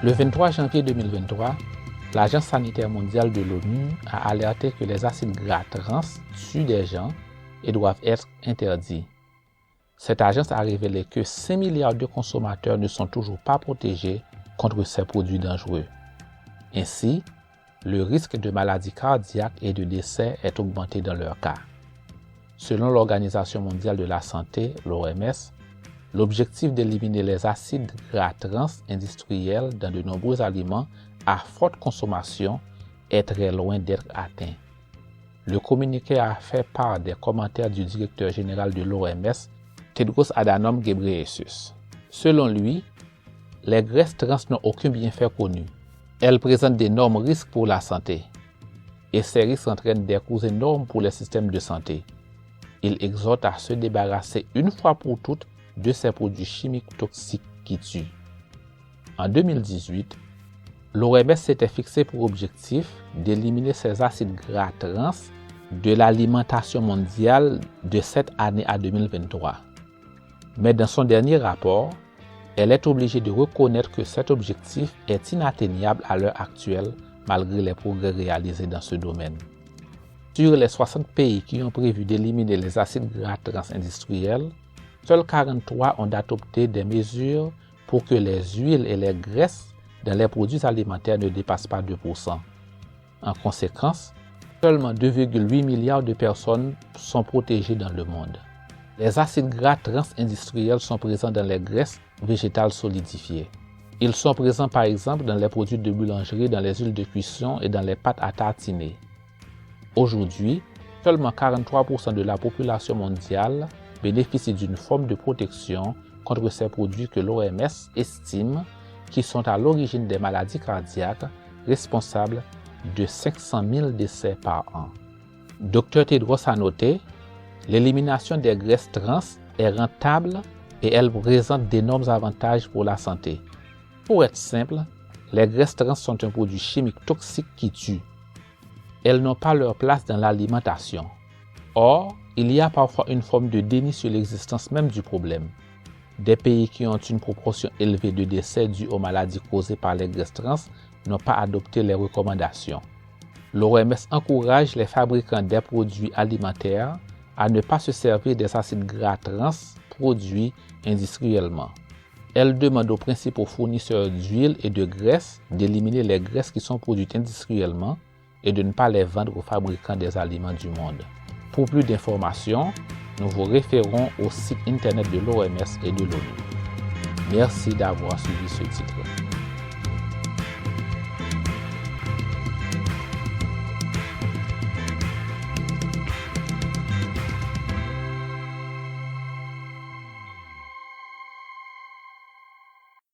Le 23 janvier 2023, l'Agence sanitaire mondiale de l'ONU a alerté que les acides gras trans tuent des gens et doivent être interdits. Cette agence a révélé que 5 milliards de consommateurs ne sont toujours pas protégés contre ces produits dangereux. Ainsi, le risque de maladies cardiaques et de décès est augmenté dans leur cas. Selon l'Organisation mondiale de la santé, l'OMS, l'objectif d'éliminer les acides gras trans industriels dans de nombreux aliments à forte consommation est très loin d'être atteint. Le communiqué a fait part des commentaires du directeur général de l'OMS, Tedros Adhanom Ghebreyesus. Selon lui, les graisses trans n'ont aucun bienfait connu. Elles présentent d'énormes risques pour la santé. Et ces risques entraînent des coûts énormes pour les systèmes de santé. Il exhorte à se débarrasser une fois pour toutes de ces produits chimiques toxiques qui tuent. En 2018, l'OMS s'était fixé pour objectif d'éliminer ces acides gras trans de l'alimentation mondiale de cette année à 2023. Mais dans son dernier rapport, elle est obligée de reconnaître que cet objectif est inatteignable à l'heure actuelle malgré les progrès réalisés dans ce domaine. Sur les 60 pays qui ont prévu d'éliminer les acides gras trans industriels, seuls 43 ont adopté des mesures pour que les huiles et les graisses dans les produits alimentaires ne dépassent pas 2%. En conséquence, seulement 2,8 milliards de personnes sont protégées dans le monde. Les acides gras trans industriels sont présents dans les graisses végétales solidifiées. Ils sont présents par exemple dans les produits de boulangerie, dans les huiles de cuisson et dans les pâtes à tartiner. Aujourd'hui, seulement 43% de la population mondiale bénéficie d'une forme de protection contre ces produits que l'OMS estime qui sont à l'origine des maladies cardiaques responsables de 500 000 décès par an. Dr Tedros a noté, l'élimination des graisses trans est rentable et elle présente d'énormes avantages pour la santé. Pour être simple, les graisses trans sont un produit chimique toxique qui tue. Elles n'ont pas leur place dans l'alimentation. Or, il y a parfois une forme de déni sur l'existence même du problème. Des pays qui ont une proportion élevée de décès dus aux maladies causées par les graisses trans n'ont pas adopté les recommandations. L'OMS encourage les fabricants des produits alimentaires à ne pas se servir des acides gras trans produits industriellement. Elle demande aux principaux fournisseurs d'huile et de graisse d'éliminer les graisses qui sont produites industriellement et de ne pas les vendre aux fabricants des aliments du monde. Pour plus d'informations, nous vous référons au site internet de l'OMS et de l'ONU. Merci d'avoir suivi ce titre.